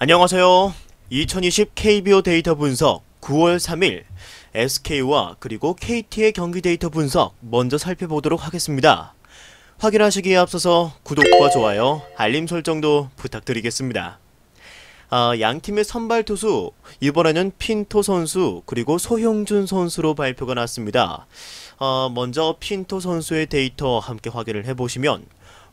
안녕하세요. 2020 KBO 데이터 분석 9월 3일 SK와 그리고 KT의 경기 데이터 분석 먼저 살펴보도록 하겠습니다. 확인하시기에 앞서서 구독과 좋아요, 알림 설정도 부탁드리겠습니다. 양팀의 선발 투수, 이번에는 핀토 선수 그리고 소형준 선수로 발표가 났습니다. 먼저 핀토 선수의 데이터 함께 확인을 해보시면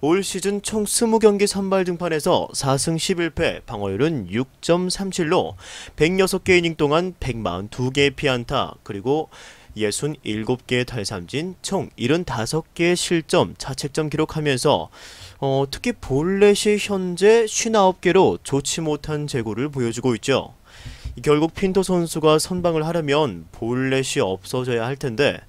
올 시즌 총 20경기 선발 등판에서 4승 11패, 방어율은 6.37로 106개 이닝 동안 142개의 피안타, 그리고 67개의 탈삼진, 총 75개의 실점, 자책점 기록하면서 특히 볼넷이 현재 59개로 좋지 못한 제구를 보여주고 있죠. 결국 핀토 선수가 선방을 하려면 볼넷이 없어져야 할 텐데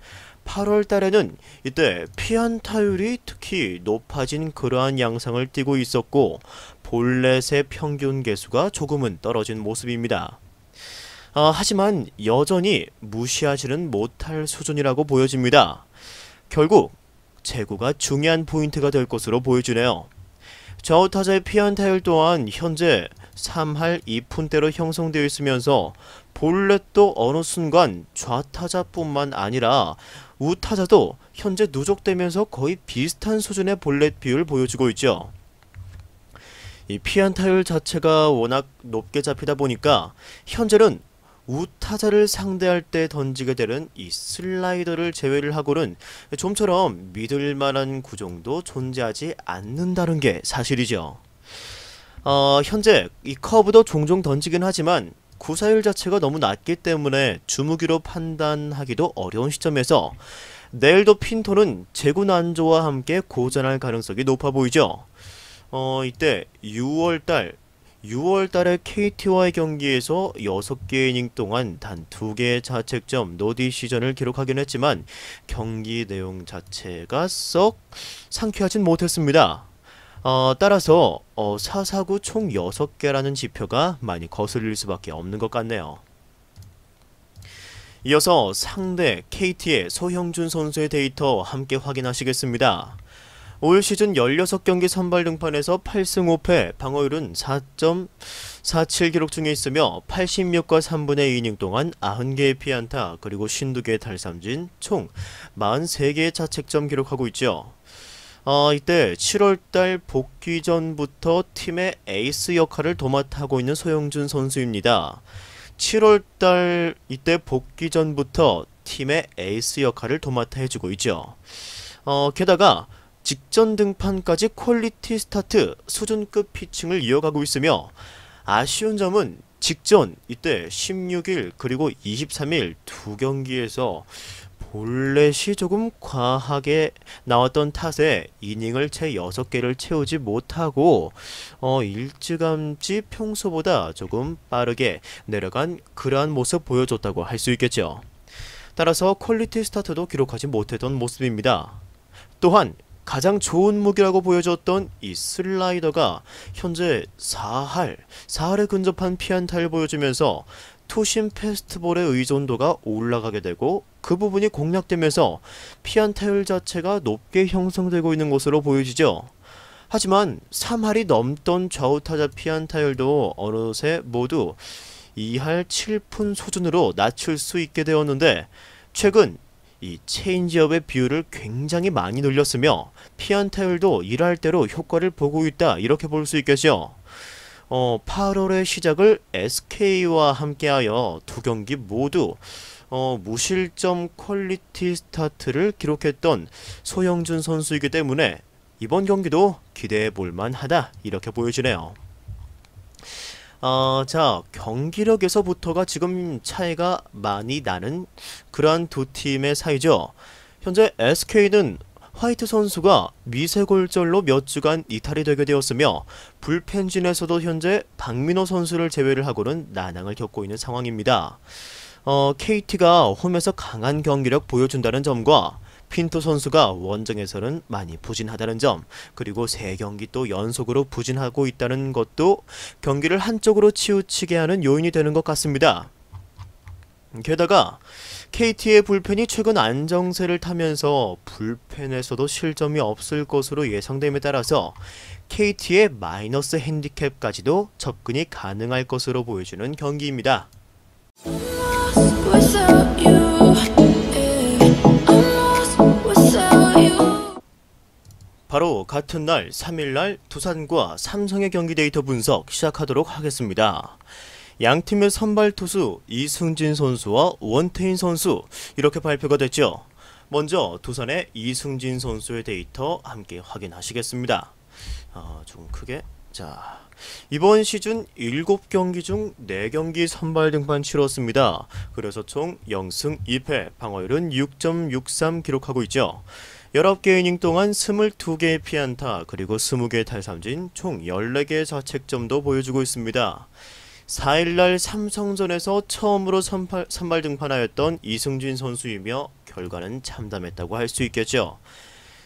8월 달에는 이때 피안타율이 특히 높아진 그러한 양상을 띠고 있었고 볼넷의 평균 개수가 조금은 떨어진 모습입니다. 하지만 여전히 무시하지는 못할 수준이라고 보여집니다. 결국 제구가 중요한 포인트가 될 것으로 보여지네요. 좌우 타자의 피안타율 또한 현재 3할 2푼대로 형성되어 있으면서 볼넷도 어느 순간 좌타자뿐만 아니라 우타자도 현재 누적되면서 거의 비슷한 수준의 볼넷 비율을 보여주고 있죠. 이 피안타율 자체가 워낙 높게 잡히다 보니까 현재는 우타자를 상대할 때 던지게 되는 이 슬라이더를 제외를 하고는 좀처럼 믿을만한 구종도 존재하지 않는다는 게 사실이죠. 현재 이 커브도 종종 던지긴 하지만 구사율 자체가 너무 낮기 때문에 주무기로 판단하기도 어려운 시점에서 내일도 핀토는 제구 난조와 함께 고전할 가능성이 높아 보이죠. 이때 6월달에 KT와의 경기에서 6개 이닝 동안 단 2개의 자책점 노디 시전을 기록하긴 했지만 경기 내용 자체가 썩 상쾌하진 못했습니다. 따라서 4사구 총 6개라는 지표가 많이 거슬릴 수밖에 없는 것 같네요. 이어서 상대 KT의 소형준 선수의 데이터 함께 확인하시겠습니다. 올 시즌 16경기 선발 등판에서 8승 5패, 방어율은 4.47 기록 중에 있으며 86과 3분의 2이닝 동안 90개의 피안타 그리고 52개의 탈삼진, 총 43개의 자책점 기록하고 있죠. 이때 7월달 복귀 전부터 팀의 에이스 역할을 도맡아 하고 있는 소형준 선수입니다. 7월달 이때 복귀 전부터 팀의 에이스 역할을 도맡아 해주고 있죠. 게다가 직전 등판까지 퀄리티 스타트, 수준급 피칭을 이어가고 있으며 아쉬운 점은 직전 이때 16일 그리고 23일 두 경기에서 볼넷이 조금 과하게 나왔던 탓에 이닝을 채 6개를 채우지 못하고 일찌감치 평소보다 조금 빠르게 내려간 그러한 모습 보여줬다고 할 수 있겠죠. 따라서 퀄리티 스타트도 기록하지 못했던 모습입니다. 또한 가장 좋은 무기라고 보여줬던 이 슬라이더가 현재 4할에 근접한 피안타를 보여주면서 투심 패스트볼의 의존도가 올라가게 되고 그 부분이 공략되면서 피안타율 자체가 높게 형성되고 있는 것으로 보여지죠. 하지만 3할이 넘던 좌우타자 피안타율도 어느새 모두 2할 7푼 수준으로 낮출 수 있게 되었는데 최근 이 체인지업의 비율을 굉장히 많이 늘렸으며 피안타율도 일할 대로 효과를 보고 있다 이렇게 볼 수 있겠죠. 8월의 시작을 SK와 함께하여 두 경기 모두 무실점 퀄리티 스타트를 기록했던 소형준 선수이기 때문에 이번 경기도 기대해 볼만 하다 이렇게 보여지네요. 자, 경기력에서부터가 지금 차이가 많이 나는 그러한 두 팀의 사이죠. 현재 SK는 화이트 선수가 미세골절로 몇 주간 이탈이 되게 되었으며 불펜진에서도 현재 박민호 선수를 제외를 하고는 난항을 겪고 있는 상황입니다. KT가 홈에서 강한 경기력 보여준다는 점과 핀토 선수가 원정에서는 많이 부진하다는 점, 그리고 3경기 또 연속으로 부진하고 있다는 것도 경기를 한쪽으로 치우치게 하는 요인이 되는 것 같습니다. 게다가 KT의 불펜이 최근 안정세를 타면서 불펜에서도 실점이 없을 것으로 예상됨에 따라서 KT의 마이너스 핸디캡까지도 접근이 가능할 것으로 보여주는 경기입니다. 바로 같은 날 3일날 두산과 삼성의 경기 데이터 분석 시작하도록 하겠습니다. 양팀의 선발 투수 이승진 선수와 원태인 선수 이렇게 발표가 됐죠. 먼저 두산의 이승진 선수의 데이터 함께 확인하시겠습니다. 조금 크게. 자, 이번 시즌 7경기 중 4경기 선발 등판 치렀습니다. 그래서 총 0승 2패, 방어율은 6.63 기록하고 있죠. 19개 이닝 동안 22개의 피안타 그리고 20개의 탈삼진 총 14개의 자책점도 보여주고 있습니다. 4일날 삼성전에서 처음으로 선발 등판하였던 이승진 선수이며 결과는 참담했다고 할 수 있겠죠.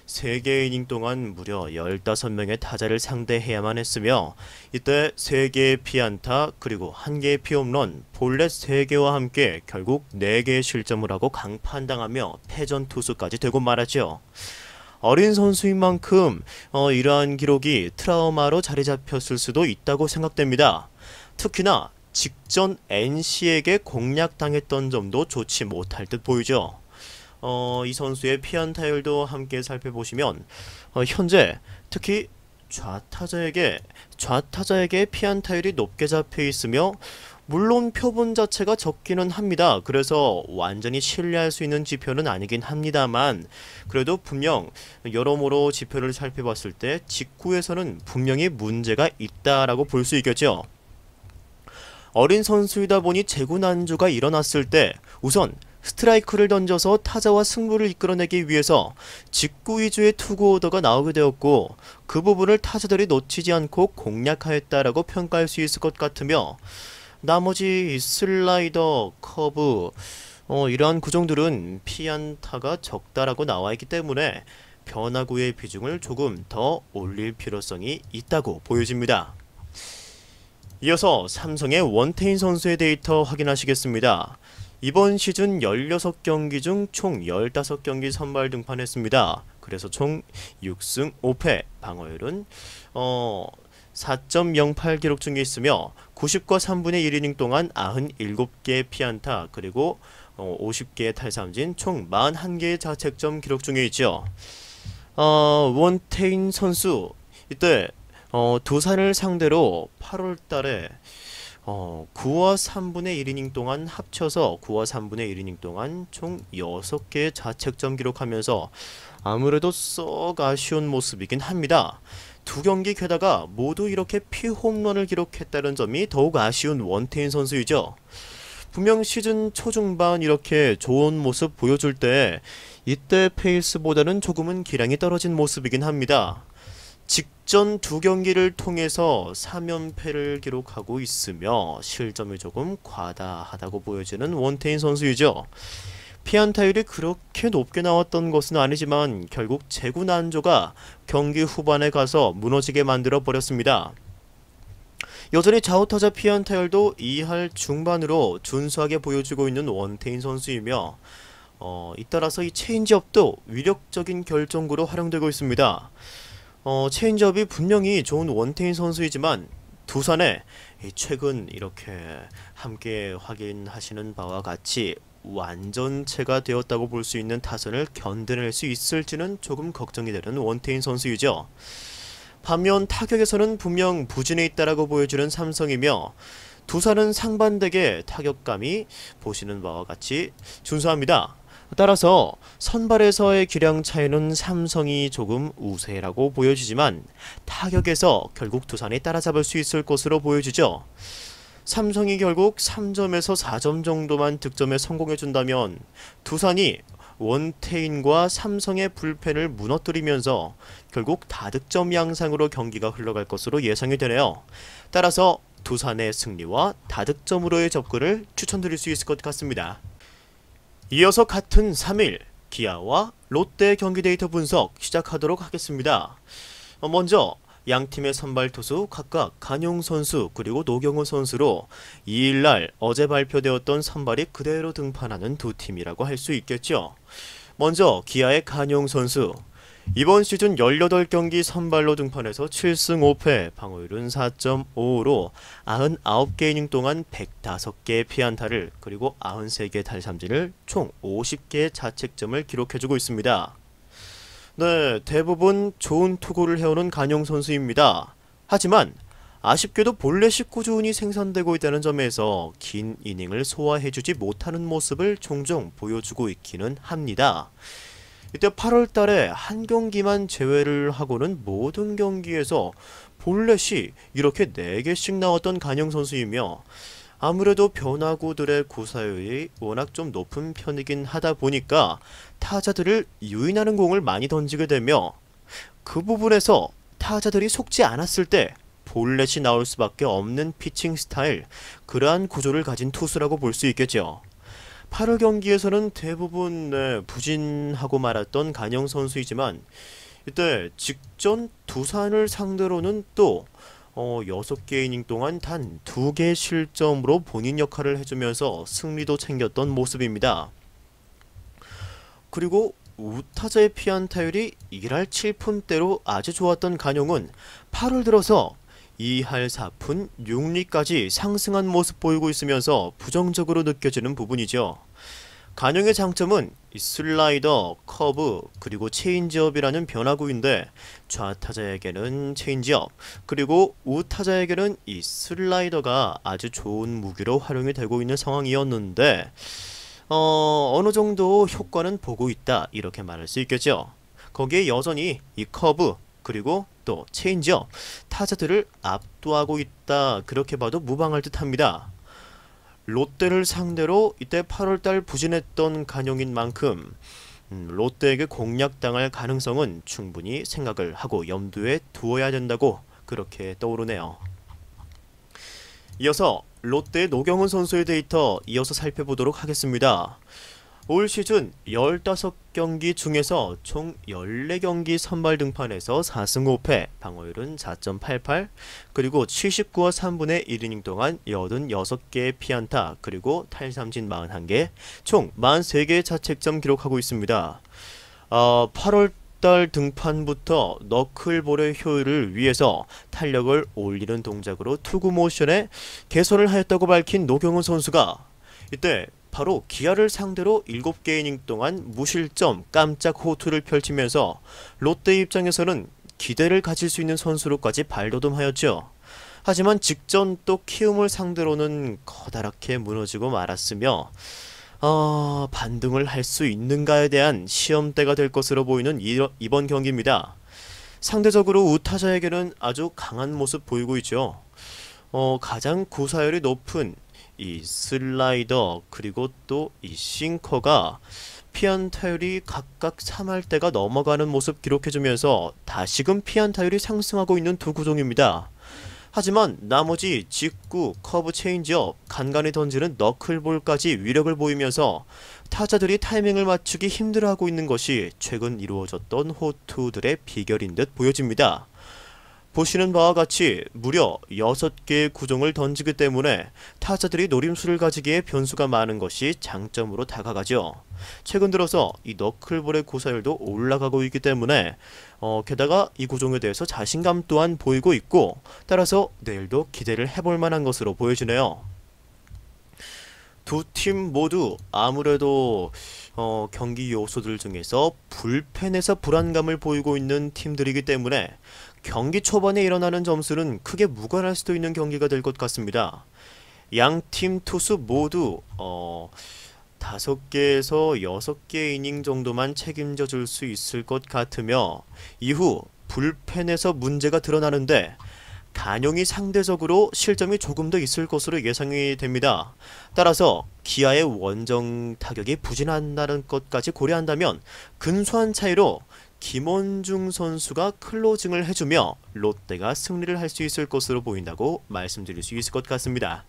3개 이닝 동안 무려 15명의 타자를 상대해야만 했으며 이때 3개의 피안타 그리고 1개의 피홈런, 볼넷 3개와 함께 결국 4개의 실점을 하고 강판당하며 패전 투수까지 되고 말았죠. 어린 선수인 만큼 이러한 기록이 트라우마로 자리 잡혔을 수도 있다고 생각됩니다. 특히나 직전 NC에게 공략당했던 점도 좋지 못할 듯 보이죠. 이 선수의 피안타율도 함께 살펴보시면 현재 특히 좌타자에게 피안타율이 높게 잡혀 있으며 물론 표본 자체가 적기는 합니다. 그래서 완전히 신뢰할 수 있는 지표는 아니긴 합니다만 그래도 분명 여러모로 지표를 살펴봤을 때 직구에서는 분명히 문제가 있다라고 볼 수 있겠죠. 어린 선수이다 보니 재구난조가 일어났을 때 우선 스트라이크를 던져서 타자와 승부를 이끌어내기 위해서 직구 위주의 투구 오더가 나오게 되었고 그 부분을 타자들이 놓치지 않고 공략하였다라고 평가할 수 있을 것 같으며 나머지 슬라이더, 커브 이러한 구종들은 피안타가 적다라고 나와 있기 때문에 변화구의 비중을 조금 더 올릴 필요성이 있다고 보여집니다. 이어서 삼성의 원태인 선수의 데이터 확인하시겠습니다. 이번 시즌 16경기 중 총 15경기 선발 등판했습니다. 그래서 총 6승 5패, 방어율은 4.08 기록 중에 있으며 90과 3분의 1이닝 동안 97개의 피안타 그리고 50개의 탈삼진 총 41개의 자책점 기록 중에 있죠. 원태인 선수 이때 두산을 상대로 8월달에 9와 3분의 1이닝 동안 합쳐서 9와 3분의 1이닝 동안 총 6개의 자책점 기록하면서 아무래도 썩 아쉬운 모습이긴 합니다. 두 경기 게다가 모두 이렇게 피홈런을 기록했다는 점이 더욱 아쉬운 원태인 선수이죠. 분명 시즌 초중반 이렇게 좋은 모습 보여줄 때 이때 페이스보다는 조금은 기량이 떨어진 모습이긴 합니다. 직전 두 경기를 통해서 3연패를 기록하고 있으며 실점이 조금 과다하다고 보여지는 원태인 선수이죠. 피안타율이 그렇게 높게 나왔던 것은 아니지만 결국 재구난조가 경기 후반에 가서 무너지게 만들어 버렸습니다. 여전히 좌우타자 피안타율도 2할 중반으로 준수하게 보여주고 있는 원태인 선수이며 잇따라서 이 체인지업도 위력적인 결정구로 활용되고 있습니다. 체인지업이 분명히 좋은 원태인 선수이지만 두산에 최근 이렇게 함께 확인하시는 바와 같이 완전체가 되었다고 볼 수 있는 타선을 견뎌낼 수 있을지는 조금 걱정이 되는 원태인 선수이죠. 반면 타격에서는 분명 부진해 있다라고 보여주는 삼성이며 두산은 상반되게 타격감이 보시는 바와 같이 준수합니다. 따라서 선발에서의 기량 차이는 삼성이 조금 우세라고 보여지지만 타격에서 결국 두산이 따라잡을 수 있을 것으로 보여지죠. 삼성이 결국 3점에서 4점 정도만 득점에 성공해준다면 두산이 원태인과 삼성의 불펜을 무너뜨리면서 결국 다득점 양상으로 경기가 흘러갈 것으로 예상이 되네요. 따라서 두산의 승리와 다득점으로의 접근을 추천드릴 수 있을 것 같습니다. 이어서 같은 3일 기아와 롯데 경기 데이터 분석 시작하도록 하겠습니다. 먼저 양팀의 선발 투수 각각 간용 선수 그리고 노경호 선수로 2일날 어제 발표되었던 선발이 그대로 등판하는 두 팀이라고 할 수 있겠죠. 먼저 기아의 간용 선수. 이번 시즌 18경기 선발로 등판해서 7승 5패, 방어율은 4.55로 99개 이닝 동안 105개의 피안타를 그리고 93개의 탈삼진을 총 50개의 자책점을 기록해주고 있습니다. 네, 대부분 좋은 투구를 해오는 간용 선수입니다. 하지만 아쉽게도 볼넷이 꾸준히 생산되고 있다는 점에서 긴 이닝을 소화해주지 못하는 모습을 종종 보여주고 있기는 합니다. 이때 8월달에 한 경기만 제외를 하고는 모든 경기에서 볼넷이 이렇게 4개씩 나왔던 간용 선수이며 아무래도 변화구들의 구사율이 워낙 좀 높은 편이긴 하다 보니까 타자들을 유인하는 공을 많이 던지게 되며 그 부분에서 타자들이 속지 않았을 때 볼넷이 나올 수밖에 없는 피칭 스타일, 그러한 구조를 가진 투수라고 볼 수 있겠죠. 8월 경기에서는 대부분 부진하고 말았던 간용 선수이지만 이때 직전 두산을 상대로는 또 6개 이닝 동안 단 2개 실점으로 본인 역할을 해주면서 승리도 챙겼던 모습입니다. 그리고 우타자의 피안타율이 1할 7푼대로 아주 좋았던 간용은 8월 들어서 2할 4푼 6리까지 상승한 모습 보이고 있으면서 부정적으로 느껴지는 부분이죠. 간용의 장점은 이 슬라이더, 커브, 그리고 체인지업이라는 변화구인데 좌타자에게는 체인지업, 그리고 우타자에게는 이 슬라이더가 아주 좋은 무기로 활용이 되고 있는 상황이었는데 어느 정도 효과는 보고 있다 이렇게 말할 수 있겠죠. 거기에 여전히 이 커브 그리고 또 체인지업, 타자들을 압도하고 있다 그렇게 봐도 무방할 듯 합니다. 롯데를 상대로 이때 8월달 부진했던 간용인 만큼 롯데에게 공략당할 가능성은 충분히 생각을 하고 염두에 두어야 된다고 그렇게 떠오르네요. 이어서 롯데의 노경은 선수의 데이터 이어서 살펴보도록 하겠습니다. 올 시즌 15경기 중에서 총 14경기 선발 등판에서 4승 5패, 방어율은 4.88, 그리고 79와 3분의 1이닝 동안 86개의 피안타, 그리고 탈삼진 41개, 총 43개의 자책점 기록하고 있습니다. 8월달 등판부터 너클볼의 효율을 위해서 탄력을 올리는 동작으로 투구 모션에 개선을 하였다고 밝힌 노경은 선수가 이때 바로 기아를 상대로 7개 이닝 동안 무실점 깜짝 호투를 펼치면서 롯데 입장에서는 기대를 가질 수 있는 선수로까지 발돋움하였죠. 하지만 직전 또 키움을 상대로는 커다랗게 무너지고 말았으며 반등을 할 수 있는가에 대한 시험대가 될 것으로 보이는 이번 경기입니다. 상대적으로 우타자에게는 아주 강한 모습 보이고 있죠. 가장 구사율이 높은 이 슬라이더 그리고 또 이 싱커가 피안타율이 각각 3할대가 넘어가는 모습 기록해주면서 다시금 피안타율이 상승하고 있는 두 구종입니다. 하지만 나머지 직구, 커브, 체인지업, 간간히 던지는 너클볼까지 위력을 보이면서 타자들이 타이밍을 맞추기 힘들어하고 있는 것이 최근 이루어졌던 호투들의 비결인 듯 보여집니다. 보시는 바와 같이 무려 6개의 구종을 던지기 때문에 타자들이 노림수를 가지기에 변수가 많은 것이 장점으로 다가가죠. 최근 들어서 이 너클볼의 구사율도 올라가고 있기 때문에 게다가 이 구종에 대해서 자신감 또한 보이고 있고 따라서 내일도 기대를 해볼 만한 것으로 보여지네요. 두 팀 모두 아무래도 경기 요소들 중에서 불펜에서 불안감을 보이고 있는 팀들이기 때문에 경기 초반에 일어나는 점수는 크게 무관할 수도 있는 경기가 될 것 같습니다. 양 팀 투수 모두 5개에서 6개 이닝 정도만 책임져 줄 수 있을 것 같으며 이후 불펜에서 문제가 드러나는데 간용이 상대적으로 실점이 조금 더 있을 것으로 예상이 됩니다. 따라서 기아의 원정 타격이 부진한다는 것까지 고려한다면 근소한 차이로 김원중 선수가 클로징을 해주며 롯데가 승리를 할 수 있을 것으로 보인다고 말씀드릴 수 있을 것 같습니다.